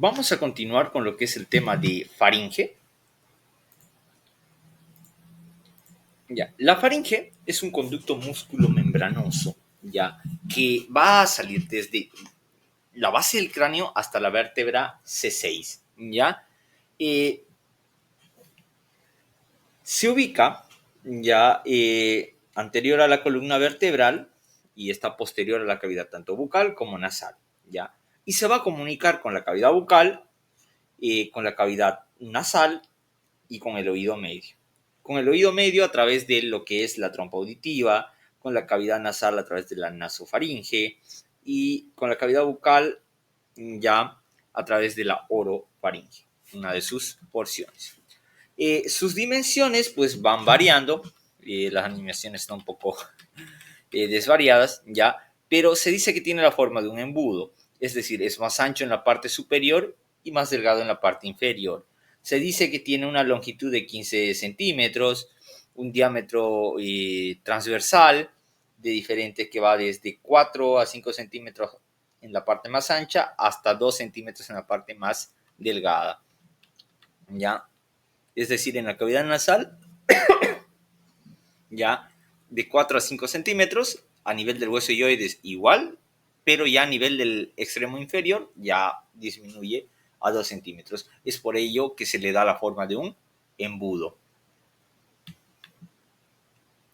Vamos a continuar con lo que es el tema de faringe. Ya, la faringe es un conducto músculo-membranoso, ya, que va a salir desde la base del cráneo hasta la vértebra C6, ya. Eh, Se ubica ya anterior a la columna vertebral y está posterior a la cavidad tanto bucal como nasal, ya. Y se va a comunicar con la cavidad bucal, con la cavidad nasal y con el oído medio. Con el oído medio a través de lo que es la trompa auditiva, con la cavidad nasal a través de la nasofaringe y con la cavidad bucal ya a través de la orofaringe, una de sus porciones. Sus dimensiones pues van variando, las animaciones están un poco desvariadas ya, pero se dice que tiene la forma de un embudo, es decir, es más ancho en la parte superior y más delgado en la parte inferior. Se dice que tiene una longitud de 15 centímetros, un diámetro transversal de diferente que va desde 4 a 5 centímetros en la parte más ancha hasta 2 centímetros en la parte más delgada. ¿Ya? Es decir, en la cavidad nasal, ya de 4 a 5 centímetros, a nivel del hueso hioides igual, pero ya a nivel del extremo inferior ya disminuye a 2 centímetros. Es por ello que se le da la forma de un embudo.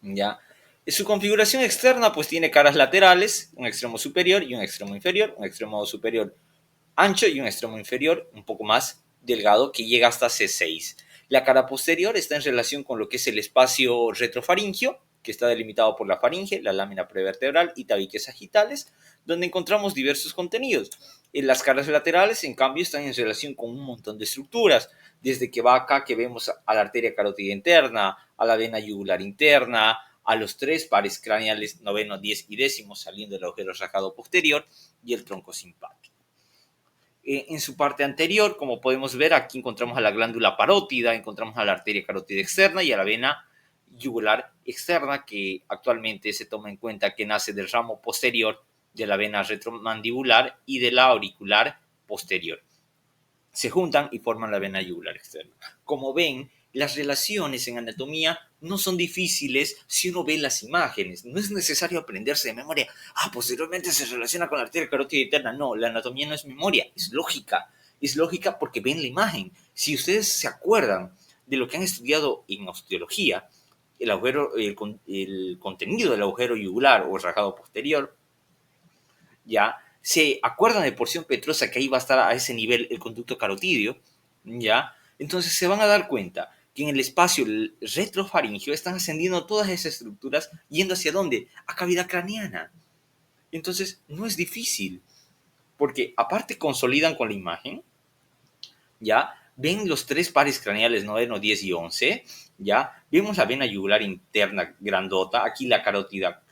¿Ya? Su configuración externa pues tiene caras laterales, un extremo superior y un extremo inferior, un extremo superior ancho y un extremo inferior un poco más delgado que llega hasta C6. La cara posterior está en relación con lo que es el espacio retrofaringio, que está delimitado por la faringe, la lámina prevertebral y tabiques sagitales, donde encontramos diversos contenidos. En las caras laterales, en cambio, están en relación con un montón de estructuras, desde que va acá que vemos a la arteria carótida interna, a la vena yugular interna, a los tres pares craneales noveno, 10 y décimo saliendo del agujero rajado posterior y el tronco simpático. En su parte anterior, como podemos ver, aquí encontramos a la glándula parótida, encontramos a la arteria carótida externa y a la vena yugular externa, que actualmente se toma en cuenta que nace del ramo posterior de la vena retromandibular y de la auricular posterior. Se juntan y forman la vena yugular externa. Como ven, las relaciones en anatomía no son difíciles si uno ve las imágenes. No es necesario aprenderse de memoria. Posteriormente se relaciona con la arteria carótida interna. No, la anatomía no es memoria, es lógica. Es lógica porque ven la imagen. Si ustedes se acuerdan de lo que han estudiado en osteología, el contenido del agujero yugular o rajado posterior, ya se acuerdan de porción petrosa que ahí va a estar a ese nivel el conducto carotidio, ya, entonces se van a dar cuenta que en el espacio retrofaringio están ascendiendo todas esas estructuras yendo hacia dónde, a cavidad craneana. Entonces no es difícil, porque aparte consolidan con la imagen, ya, ven los tres pares craneales noveno, 10 y 11, ya, vemos la vena yugular interna grandota, aquí la carótida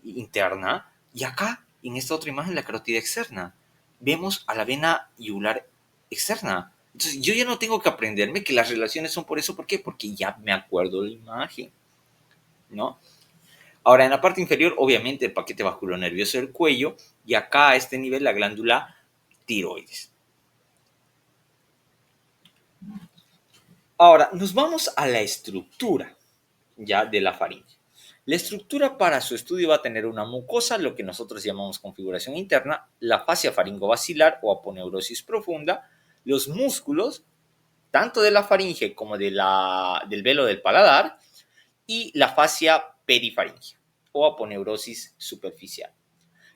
interna, y acá, en esta otra imagen, la carótida externa. Vemos a la vena yugular externa. Entonces, yo ya no tengo que aprenderme que las relaciones son por eso. ¿Por qué? Porque ya me acuerdo de la imagen, ¿no? Ahora, en la parte inferior, obviamente, el paquete vasculonervioso del cuello, y acá a este nivel la glándula tiroides. Ahora, nos vamos a la estructura ya de la faringe. La estructura para su estudio va a tener una mucosa, lo que nosotros llamamos configuración interna, la fascia faringobasilar o aponeurosis profunda, los músculos, tanto de la faringe como del velo del paladar, y la fascia perifaringea o aponeurosis superficial.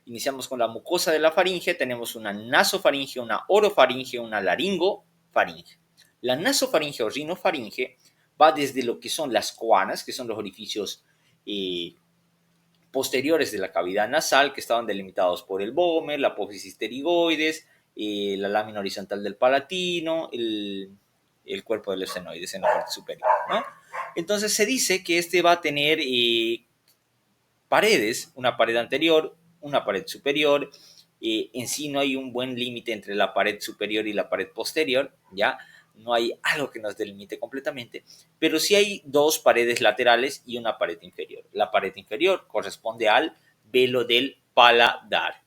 Iniciamos con la mucosa de la faringe, tenemos una nasofaringe, una orofaringe, una laringofaringe. La nasofaringe o rinofaringe va desde lo que son las coanas, que son los orificios posteriores de la cavidad nasal, que estaban delimitados por el vómer, la apófisis pterigoides, la lámina horizontal del palatino, el cuerpo del esfenoides en la parte superior, ¿no? Entonces se dice que este va a tener paredes, una pared anterior, una pared superior. En sí no hay un buen límite entre la pared superior y la pared posterior, ¿ya? No hay algo que nos delimite completamente, pero sí hay dos paredes laterales y una pared inferior. La pared inferior corresponde al velo del paladar.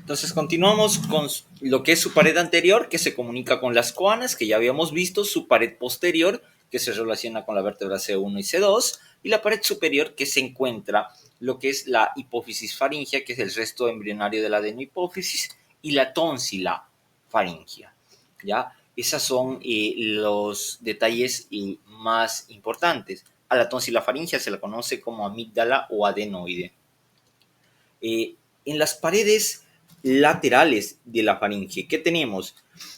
Entonces continuamos con lo que es su pared anterior, que se comunica con las coanas, que ya habíamos visto, su pared posterior, que se relaciona con la vértebra C1 y C2, y la pared superior, que se encuentra lo que es la hipófisis faríngea, que es el resto embrionario de la adenohipófisis, y la tónsila faríngea. ¿Ya? Esos son los detalles más importantes. A la tónsila faríngea se la conoce como amígdala o adenoide. En las paredes laterales de la faringe, ¿qué tenemos?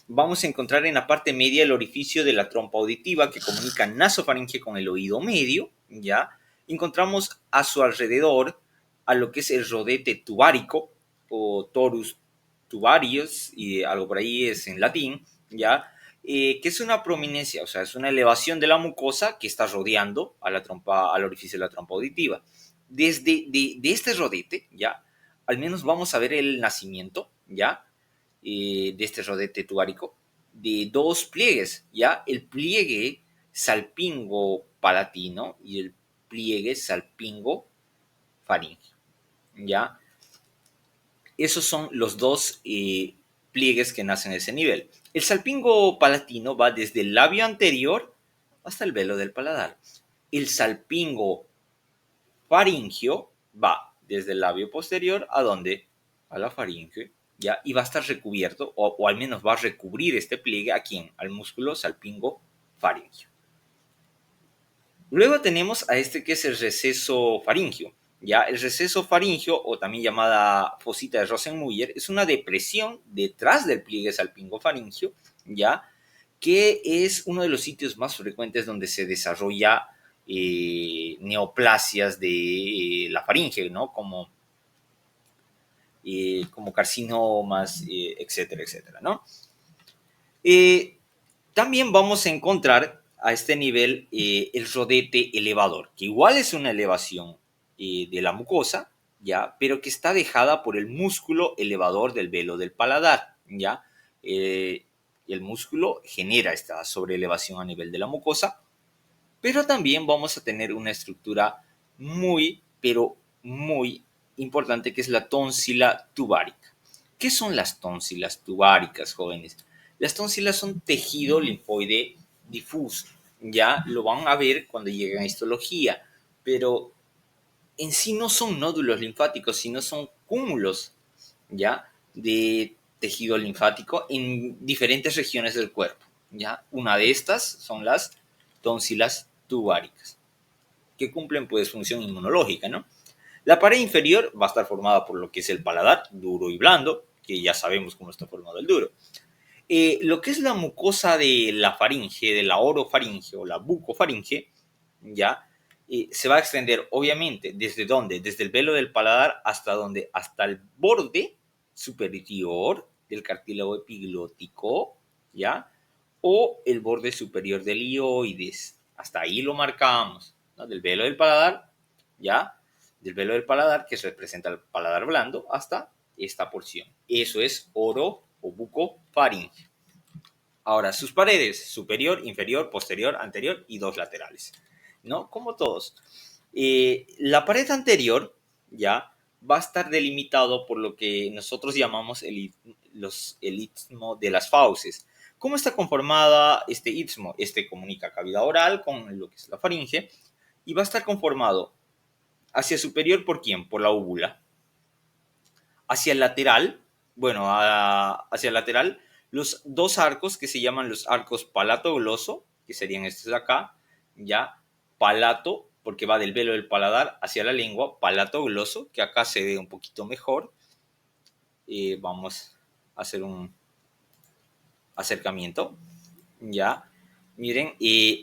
Vamos a encontrar en la parte media el orificio de la trompa auditiva que comunica nasofaringe con el oído medio, ¿ya? Encontramos a su alrededor a lo que es el rodete tubárico o torus tubarius, y algo por ahí es en latín, ¿ya? Que es una prominencia, o sea, es una elevación de la mucosa que está rodeando a la trompa, al orificio de la trompa auditiva. Desde de este rodete, ¿ya? Al menos vamos a ver el nacimiento, ¿ya? De este rodete tubárico, de dos pliegues, ¿ya? El pliegue salpingo palatino y el pliegue salpingo faríngeo, ¿ya? Esos son los dos pliegues que nacen a ese nivel. El salpingo palatino va desde el labio anterior hasta el velo del paladar. El salpingo faringio va desde el labio posterior a donde, a la faringe, ¿ya? Y va a estar recubierto, o al menos va a recubrir este pliegue a quién, al músculo salpingo faringio. Luego tenemos a este que es el receso faringio. ¿Ya? El receso faringio, o también llamada fosita de Rosenmuller, es una depresión detrás del pliegue salpingo faringio, ¿ya? Que es uno de los sitios más frecuentes donde se desarrolla neoplasias de la faringe, ¿no? Como carcinomas, etcétera, etcétera, ¿no? También vamos a encontrar a este nivel el rodete elevador, que igual es una elevación de la mucosa, ¿ya? Pero que está dejada por el músculo elevador del velo del paladar, ¿ya? El músculo genera esta sobreelevación a nivel de la mucosa, pero también vamos a tener una estructura muy, pero muy importante, que es la tónsila tubárica. ¿Qué son las tónsilas tubáricas, jóvenes? Las tónsilas son tejido linfoide difuso. Ya lo van a ver cuando lleguen a histología, pero en sí no son nódulos linfáticos, sino son cúmulos, ¿ya? De tejido linfático en diferentes regiones del cuerpo, ¿ya? Una de estas son las tónsilas tubáricas, que cumplen pues función inmunológica, ¿no? La pared inferior va a estar formada por lo que es el paladar, duro y blando, que ya sabemos cómo está formado el duro. Lo que es la mucosa de la faringe, de la orofaringe o la bucofaringe, ya se va a extender obviamente desde dónde, desde el velo del paladar hasta dónde, hasta el borde superior del cartílago epiglótico, ya, o el borde superior del hioides. Hasta ahí lo marcamos, ¿no? Del velo del paladar, ya, del velo del paladar, que representa el paladar blando, hasta esta porción. Eso es oro o bucofaringe. Ahora, sus paredes, superior, inferior, posterior, anterior y dos laterales, ¿no? Como todos. La pared anterior, ya, va a estar delimitado por lo que nosotros llamamos el istmo de las fauces. ¿Cómo está conformada este istmo? Este comunica cavidad oral con lo que es la faringe y va a estar conformado hacia superior por quién? Por la úvula. Hacia el lateral, bueno, hacia el lateral, los dos arcos que se llaman los arcos palato-gloso, que serían estos de acá, ya, palato, porque va del velo del paladar hacia la lengua, palato-gloso, que acá se ve un poquito mejor. Vamos a hacer un acercamiento, ya. Miren,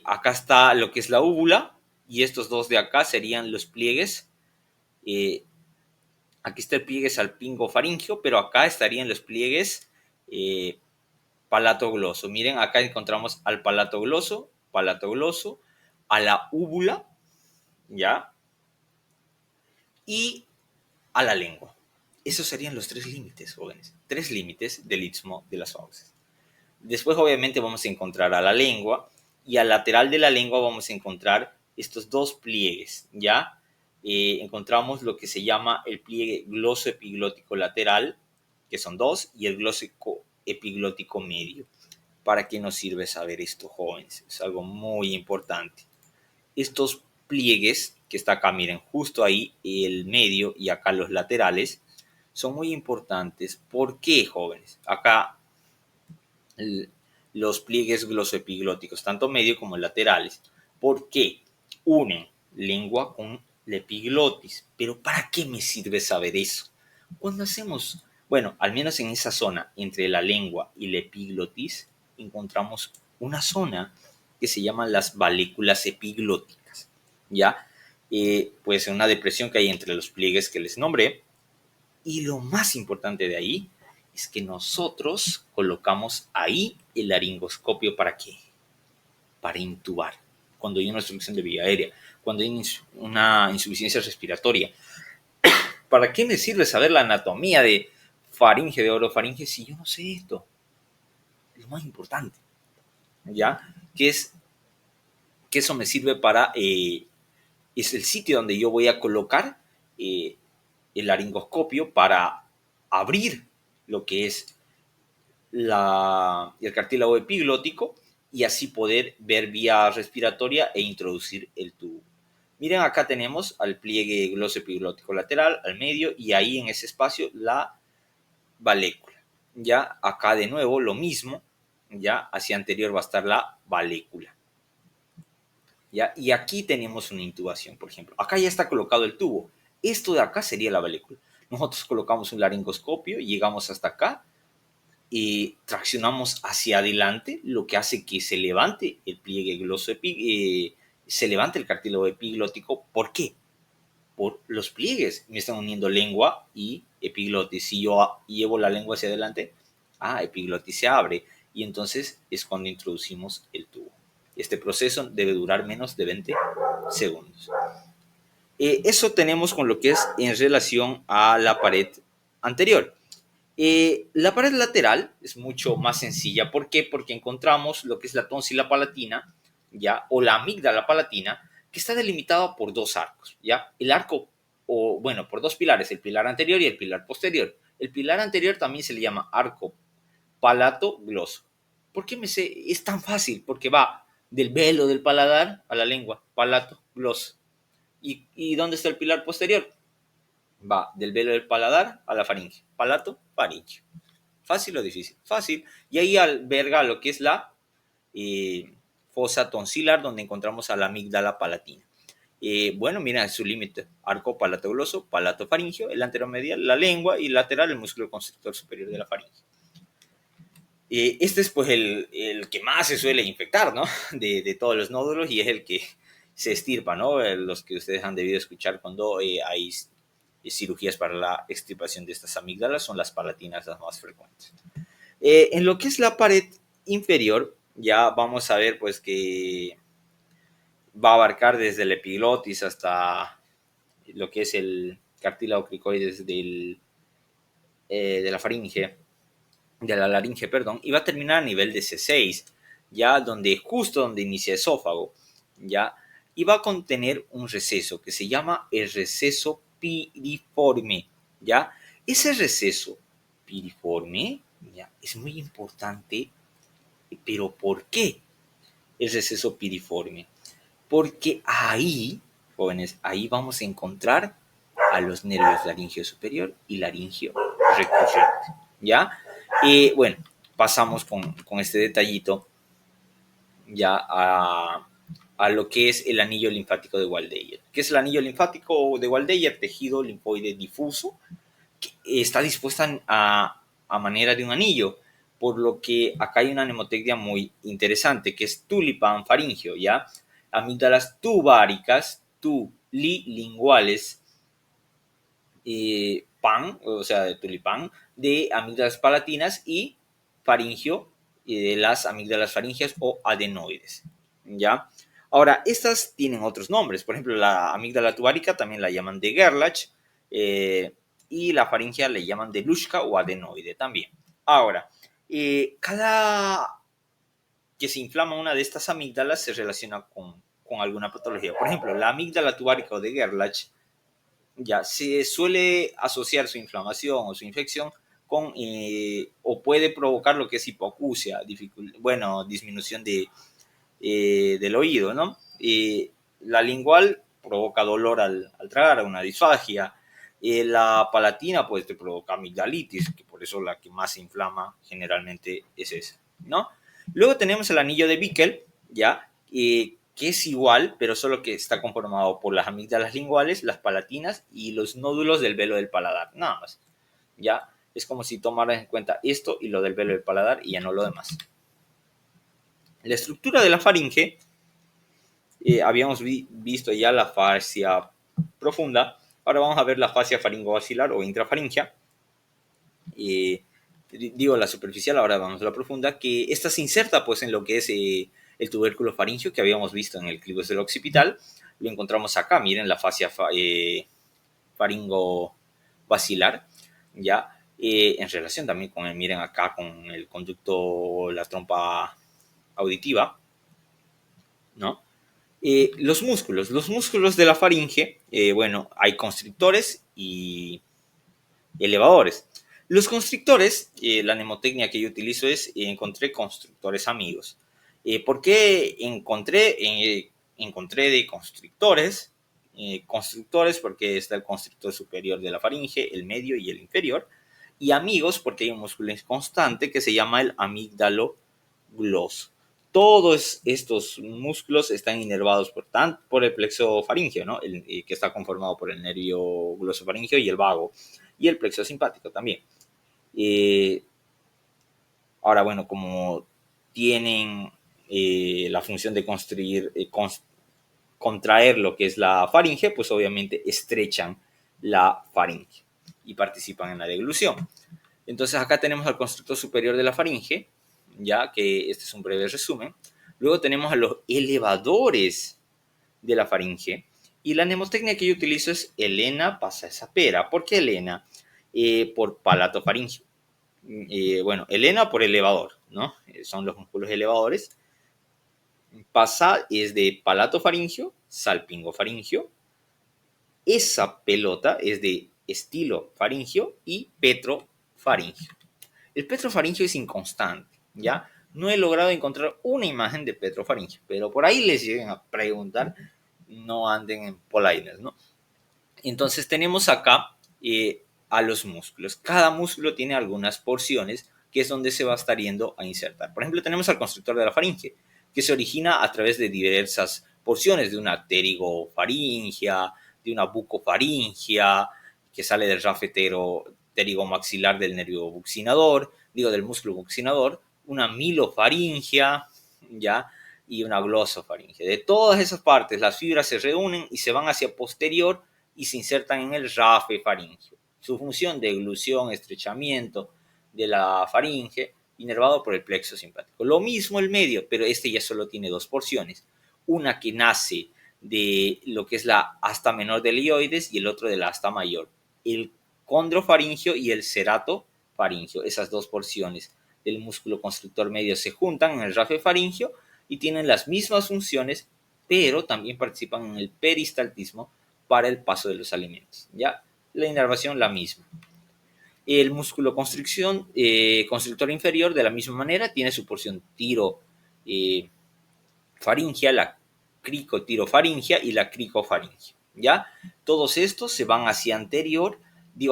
acá está lo que es la úvula, y estos dos de acá serían los pliegues. Aquí está el pliegue salpingo faringio, pero acá estarían los pliegues palatogloso. Miren, acá encontramos al palatogloso, a la úvula, ¿ya? Y a la lengua. Esos serían los tres límites, jóvenes. Tres límites del istmo de las fauces. Después, obviamente, vamos a encontrar a la lengua, y al lateral de la lengua vamos a encontrar estos dos pliegues, ¿ya? Encontramos lo que se llama el pliegue glosoepiglótico lateral, que son dos, y el glósico epiglótico medio. ¿Para qué nos sirve saber esto, jóvenes? Es algo muy importante. Estos pliegues que está acá, miren, justo ahí el medio y acá los laterales, son muy importantes. ¿Por qué, jóvenes? Acá los pliegues glosoepiglóticos, tanto medio como laterales. ¿Por qué? Unen lengua con la epiglotis. ¿Pero para qué me sirve saber eso? Cuando hacemos, bueno, al menos en esa zona entre la lengua y la epiglotis, encontramos una zona que se llama las valéculas epiglóticas. ¿Ya? Puede ser una depresión que hay entre los pliegues que les nombré. Y lo más importante de ahí es que nosotros colocamos ahí el laringoscopio. ¿Para qué? Para intubar. Cuando hay una obstrucción de vía aérea, cuando hay una insuficiencia respiratoria. ¿Para qué me sirve saber la anatomía de faringe, de orofaringe, si yo no sé esto? Lo más importante, ¿ya? Que eso me sirve para, es el sitio donde yo voy a colocar el laringoscopio para abrir lo que es el cartílago epiglótico y así poder ver vía respiratoria e introducir el tubo. Miren, acá tenemos al pliegue glosoepiglótico lateral, al medio, y ahí en ese espacio la valécula. Ya acá de nuevo lo mismo, ya hacia anterior va a estar la valécula. ¿Ya? Y aquí tenemos una intubación, por ejemplo. Acá ya está colocado el tubo. Esto de acá sería la valécula. Nosotros colocamos un laringoscopio, llegamos hasta acá y traccionamos hacia adelante, lo que hace que se levante el pliegue se levante el cartílago epiglótico. ¿Por qué? Por los pliegues. Me están uniendo lengua y epiglotis. Si yo llevo la lengua hacia adelante, epiglotis se abre y entonces es cuando introducimos el tubo. Este proceso debe durar menos de 20 segundos. Eso tenemos con lo que es en relación a la pared anterior. La pared lateral es mucho más sencilla. ¿Por qué? Porque encontramos lo que es la tonsila palatina, ¿ya? O la amígdala palatina, que está delimitada por dos arcos, ¿ya? El arco, o bueno, por dos pilares, el pilar anterior y el pilar posterior. El pilar anterior también se le llama arco palato-gloso. ¿Por qué es tan fácil? Porque va del velo del paladar a la lengua, palato-gloso. ¿Y dónde está el pilar posterior? Va del velo del paladar a la faringe. Palato, faringe. ¿Fácil o difícil? Fácil. Y ahí alberga lo que es la fosa tonsilar, donde encontramos a la amígdala palatina. Bueno, mira, su límite: arco palatogloso, palato faringio, el anteromedial, la lengua, y lateral, el músculo constrictor superior de la faringe. Este es pues el que más se suele infectar, ¿no? De todos los nódulos, y es el que se extirpa, ¿no? Los que ustedes han debido escuchar cuando hay cirugías para la extirpación de estas amígdalas son las palatinas las más frecuentes. En lo que es la pared inferior, ya vamos a ver pues que va a abarcar desde la epiglotis hasta lo que es el cartílago cricoides de la faringe, de la laringe, perdón, y va a terminar a nivel de C6, ya justo donde inicia el esófago, ya, y va a contener un receso que se llama el receso piriforme, ya. Ese receso piriforme, ya, es muy importante, pero ¿por qué el receso piriforme? Porque ahí, jóvenes, ahí vamos a encontrar a los nervios laringio superior y laringio recurrente, ¿ya? Bueno, pasamos con este detallito ya a lo que es el anillo linfático de Waldeyer. ¿Qué es el anillo linfático de Waldeyer? Tejido linfoide difuso, que está dispuesta a manera de un anillo, por lo que acá hay una mnemotecnia muy interesante, que es tulipan faringio, ¿ya? Amígdalas tubáricas, tulilinguales, pan, o sea, de tulipán, de amígdalas palatinas, y faringio, de las amígdalas faringias o adenoides, ¿ya? Ahora, estas tienen otros nombres. Por ejemplo, la amígdala tubárica también la llaman de Gerlach, y la faringia le llaman de Luschka o adenoide también. Ahora, cada que se inflama una de estas amígdalas se relaciona con alguna patología. Por ejemplo, la amígdala tubárica o de Gerlach, ya se suele asociar su inflamación o su infección o puede provocar lo que es hipoacusia, disminución del oído, ¿no? La lingual provoca dolor al tragar, una disfagia. La palatina pues te provoca amigdalitis, que por eso la que más se inflama generalmente es esa, ¿no? Luego tenemos el anillo de Bickel, ¿ya? Que es igual, pero solo que está conformado por las amígdalas linguales, las palatinas y los nódulos del velo del paladar, nada más, ¿ya? Es como si tomaras en cuenta esto y lo del velo del paladar y ya no lo demás. La estructura de la faringe, habíamos visto ya la fascia profunda, ahora vamos a ver la fascia faringovacilar o intrafaringea. Digo la superficial, ahora vamos a la profunda, que esta se inserta pues en lo que es el tubérculo faríngeo que habíamos visto en el clivus del occipital. Lo encontramos acá, miren la fascia faringovacilar, ya, en relación también con el, miren acá, con el conducto, la trompa auditiva, ¿no? Los músculos de la faringe, bueno, hay constrictores y elevadores. Los constrictores, la mnemotecnia que yo utilizo es encontré constrictores amigos. ¿Por qué encontré de constrictores? Constrictores porque está el constrictor superior de la faringe, el medio y el inferior. Y amigos porque hay un músculo constante que se llama el amígdalo gloso. Todos estos músculos están inervados por el plexo faríngeo, ¿no? Que está conformado por el nervio glosofaríngeo y el vago, y el plexo simpático también. Ahora, bueno, como tienen la función de contraer lo que es la faringe, pues obviamente estrechan la faringe y participan en la deglución. Entonces acá tenemos al constrictor superior de la faringe, ya que este es un breve resumen. Luego tenemos a los elevadores de la faringe, y la mnemotecnia que yo utilizo es Helena pasa esa pera. ¿Por qué Helena? Por palato faringio. Bueno, Helena por elevador, ¿no? Son los músculos elevadores. Pasa es de palato faringio, salpingo faringio. Esa pelota es de estilo faringio y petrofaringio. El petrofaringio es inconstante, ¿ya? No he logrado encontrar una imagen de petrofaringio, pero por ahí les lleguen a preguntar, no anden en polainas, ¿no? Entonces tenemos acá a los músculos. Cada músculo tiene algunas porciones que es donde se va a estar yendo a insertar. Por ejemplo, tenemos al constrictor de la faringe, que se origina a través de diversas porciones, de una pterigofaringea, de una bucofaringea, que sale del rafe pterigomaxilar del nervio buccinador, del músculo buccinador, una milofaringea, ¿ya? Y una glosofaringe. De todas esas partes, las fibras se reúnen y se van hacia posterior y se insertan en el rafe faríngeo. Su función de eglusión, estrechamiento de la faringe, inervado por el plexo simpático. Lo mismo el medio, pero este ya solo tiene dos porciones. Una que nace de lo que es la asta menor del ilioides y el otro de la asta mayor. El condrofaringio y el ceratofaringio. Esas dos porciones del músculo constrictor medio se juntan en el rafe faríngeo y tienen las mismas funciones, pero también participan en el peristaltismo para el paso de los alimentos. ¿Ya? La inervación la misma. El músculo constrictor inferior, de la misma manera, tiene su porción tirofaringea, la cricotirofaringea y la cricofaringea. ¿Ya? Todos estos se van hacia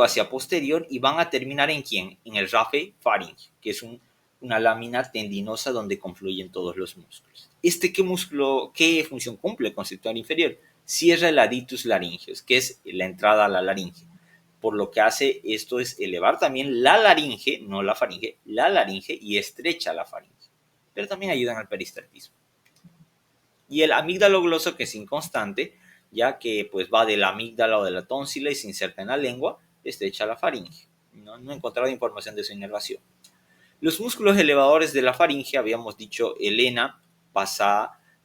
hacia posterior y van a terminar ¿en quién? En el rafe faríngeo, que es una lámina tendinosa donde confluyen todos los músculos. ¿Qué función cumple el constrictor inferior? Cierra el aditus laryngeus, que es la entrada a la laringe. Por lo que hace esto es elevar también la laringe, no la faringe, la laringe, y estrecha la faringe. Pero también ayudan al peristaltismo. Y el amígdalo gloso, que es inconstante, ya que pues va de la amígdala o de la tónsila y se inserta en la lengua, estrecha la faringe. No he encontrado información de su inervación. Los músculos elevadores de la faringe, habíamos dicho, Helena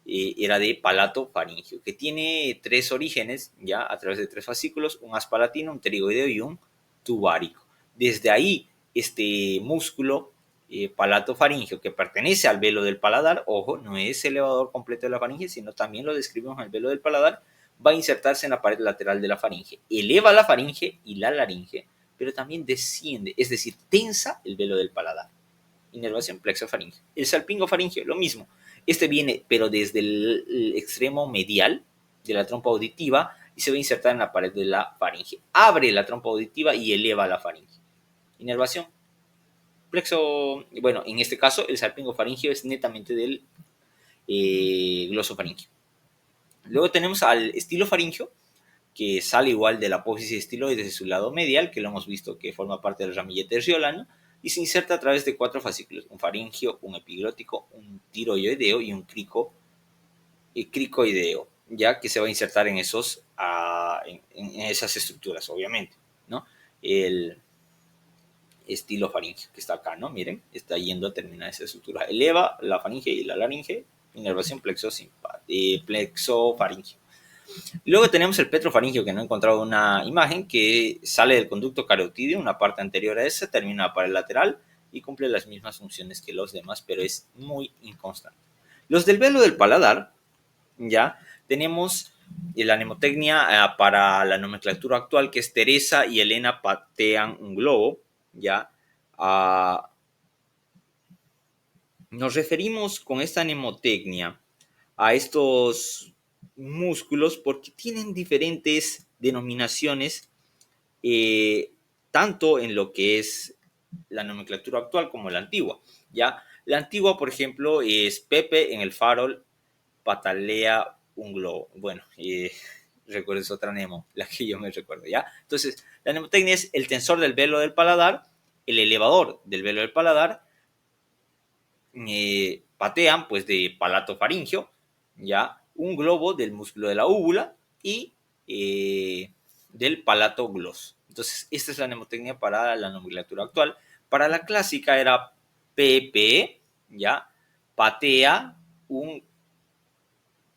era de palato faríngeo, que tiene tres orígenes, ya a través de tres fascículos, un as palatino, un pterigoideo y un tubárico. Desde ahí, este músculo palato faríngeo, que pertenece al velo del paladar, ojo, no es elevador completo de la faringe, sino también lo describimos en el velo del paladar, va a insertarse en la pared lateral de la faringe. Eleva la faringe y la laringe pero también desciende, es decir, tensa el velo del paladar. Inervación plexofaringeo. El salpingofaringeo, lo mismo. Este viene, pero desde el extremo medial de la trompa auditiva y se va a insertar en la pared de la faringe. Abre la trompa auditiva y eleva la faringe. Inervación plexo, bueno, en este caso el salpingofaringeo es netamente del glosofaringeo. Luego tenemos al estilofaringeo, que sale igual de la apófisis estiloide de su lado medial, que lo hemos visto que forma parte del ramillete terciolano, y se inserta a través de 4 fascículos, un faringio, un epiglótico, un tiroideo y un cricoideo, ya que se va a insertar en en esas estructuras, obviamente, ¿no? El estilofaringeo, que está acá, ¿no? Miren, está yendo a terminar esa estructura. Eleva la faringe y la laringe, inervación plexofaringeo. Luego tenemos el petrofaringeo, que no he encontrado una imagen, que sale del conducto carotídeo, una parte anterior a esa, termina para el lateral y cumple las mismas funciones que los demás, pero es muy inconstante. Los del velo del paladar, ya tenemos la mnemotecnia para la nomenclatura actual, que es Teresa y Elena patean un globo, ya. Nos referimos con esta mnemotecnia a estos músculos porque tienen diferentes denominaciones, tanto en lo que es la nomenclatura actual como la antigua. ¿Ya? La antigua, por ejemplo, es Pepe en el farol patalea un globo. Bueno, recuerdo es otra Nemo, la que yo me recuerdo, ¿ya? Entonces, la mnemotecnia es el tensor del velo del paladar, el elevador del velo del paladar, patean, pues, de palato faringio, ¿ya? Un globo del músculo de la úvula y del palato glos. Entonces, esta es la mnemotecnia para la nomenclatura actual. Para la clásica era PP, ¿ya? Patea un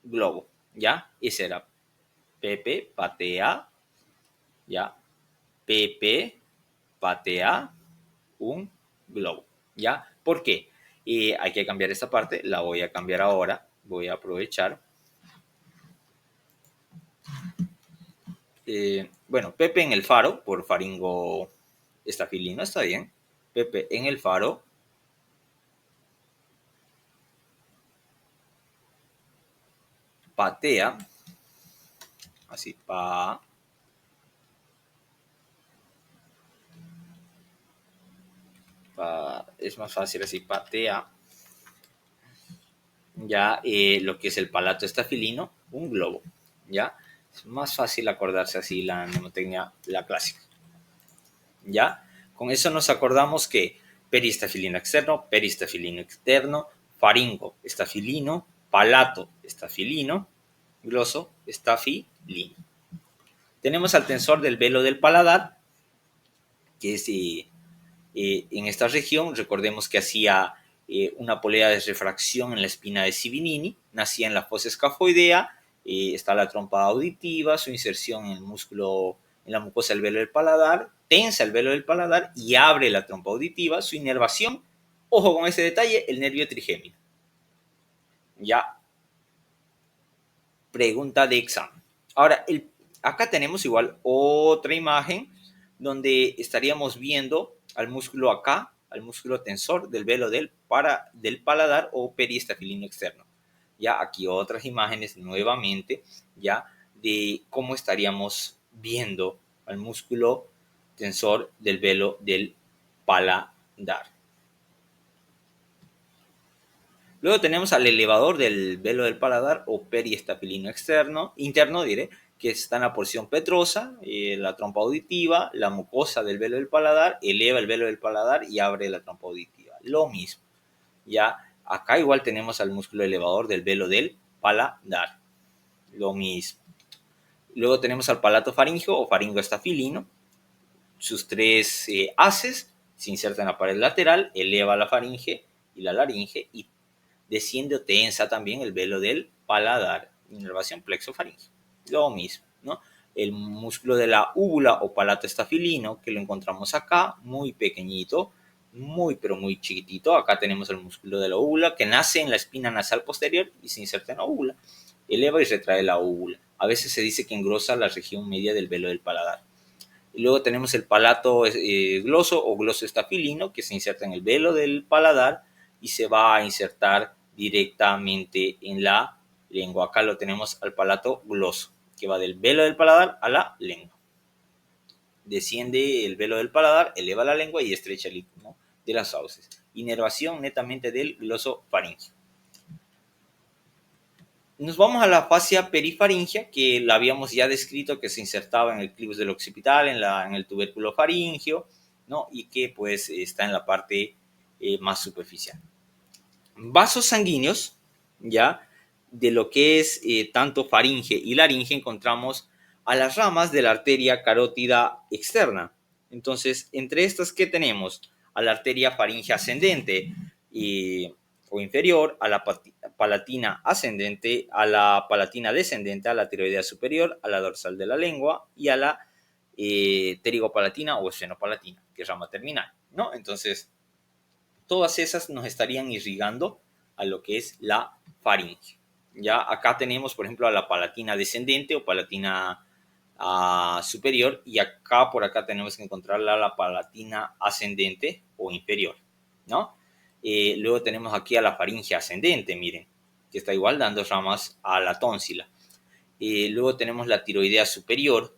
globo, ¿ya? Ese era Pepe patea, ¿ya? Pepe patea un globo, ¿ya? ¿Por qué? Hay que cambiar esta parte, la voy a cambiar ahora, voy a aprovechar. Bueno, Pepe en el faro, por faringo estafilino, está bien. Pepe en el faro. Patea, así, es más fácil así, patea, ya, lo que es el palato estafilino, un globo, ya. Es más fácil acordarse así la mnemotecnia, la clásica, ya. Con eso nos acordamos que peristafilino externo, faringo estafilino, palato estafilino, gloso estafilino. Tenemos al tensor del velo del paladar, que es en esta región, recordemos que hacía una polea de refracción en la espina de Sibinini, nacía en la fosa escafoidea, está la trompa auditiva, su inserción en el músculo, en la mucosa del velo del paladar, tensa el velo del paladar y abre la trompa auditiva, su inervación, ojo con ese detalle, el nervio trigémino. Ya, pregunta de examen. Ahora, acá tenemos igual otra imagen donde estaríamos viendo al músculo acá, al músculo tensor del velo del paladar o periestafilino externo. Ya aquí otras imágenes nuevamente, ya de cómo estaríamos viendo al músculo tensor del velo del paladar. Luego tenemos al elevador del velo del paladar o periestafilino interno, que está en la porción petrosa, la trompa auditiva, la mucosa del velo del paladar, eleva el velo del paladar y abre la trompa auditiva. Lo mismo. Ya acá igual tenemos al músculo elevador del velo del paladar. Lo mismo. Luego tenemos al palato faríngeo o faringoestafilino. Sus 3 haces se insertan en la pared lateral, eleva la faringe y la laringe y desciende o tensa también el velo del paladar, inervación plexofaringeo. Lo mismo, ¿no? El músculo de la úvula o palato estafilino, que lo encontramos acá, muy pequeñito, muy pero muy chiquitito. Acá tenemos el músculo de la úvula que nace en la espina nasal posterior y se inserta en la úvula. Eleva y retrae la úvula. A veces se dice que engrosa la región media del velo del paladar. Y luego tenemos el palato gloso o glosoestafilino, que se inserta en el velo del paladar y se va a insertar directamente en la lengua. Acá lo tenemos al palato gloso, que va del velo del paladar a la lengua. Desciende el velo del paladar, eleva la lengua y estrecha el icono de las fauces. Inervación netamente del glosofaringio. Nos vamos a la fascia perifaringia, que la habíamos ya descrito, que se insertaba en el clivus del occipital, en el tubérculo faringio, ¿no? Y que pues está en la parte más superficial. Vasos sanguíneos, ya, de lo que es tanto faringe y laringe, encontramos a las ramas de la arteria carótida externa. Entonces, entre estas, ¿qué tenemos? A la arteria faringe ascendente o inferior, a la palatina ascendente, a la palatina descendente, a la tiroidea superior, a la dorsal de la lengua y a la pterigopalatina o esfenopalatina, que es rama terminal, ¿no? Entonces, todas esas nos estarían irrigando a lo que es la faringe. Ya acá tenemos, por ejemplo, a la palatina descendente o palatina superior, y acá por acá tenemos que encontrarla a la palatina ascendente o inferior, ¿no? Luego tenemos aquí a la faringe ascendente, miren, que está igual dando ramas a la tónsila. Luego tenemos la tiroidea superior,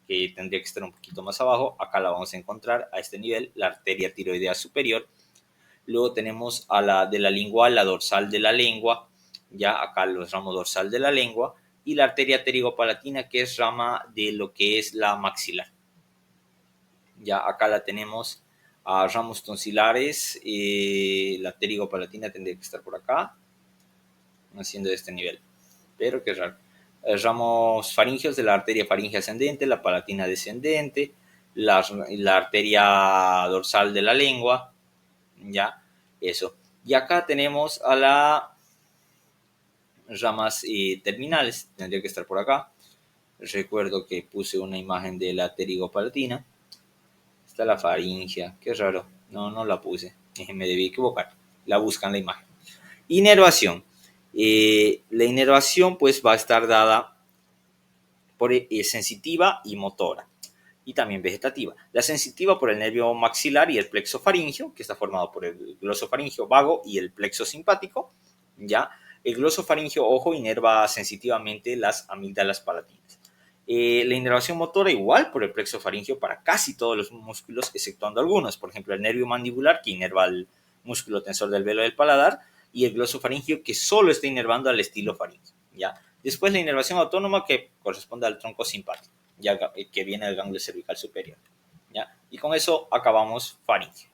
que tendría que estar un poquito más abajo. Acá la vamos a encontrar a este nivel, la arteria tiroidea superior. Luego tenemos a la de la lingual, la dorsal de la lengua, ya acá los ramos dorsal de la lengua, y la arteria pterigopalatina, que es rama de lo que es la maxilar. Ya acá la tenemos a ramos tonsilares, la pterigopalatina tendría que estar por acá, haciendo de este nivel, pero qué raro. Ramos faringeos de la arteria faringe ascendente, la palatina descendente, la arteria dorsal de la lengua, ya, eso. Y acá tenemos a las ramas terminales, tendría que estar por acá. Recuerdo que puse una imagen de la pterigopalatina. Está la faringea, qué raro, no la puse, me debí equivocar. La buscan la imagen. Inervación. La inervación pues va a estar dada por sensitiva y motora, y también vegetativa. La sensitiva por el nervio maxilar y el plexo faringio, que está formado por el glosofaringio vago y el plexo simpático, ¿ya? El glosofaringio, ojo, inerva sensitivamente las amígdalas palatinas. La inervación motora igual por el plexo faringio para casi todos los músculos, exceptuando algunos. Por ejemplo, el nervio mandibular, que inerva el músculo tensor del velo del paladar, y el glosofaringio, que solo está inervando al estilo faringio, ¿ya? Después la inervación autónoma, que corresponde al tronco simpático, ya que viene del ganglio cervical superior, ¿ya? Y con eso acabamos faringe.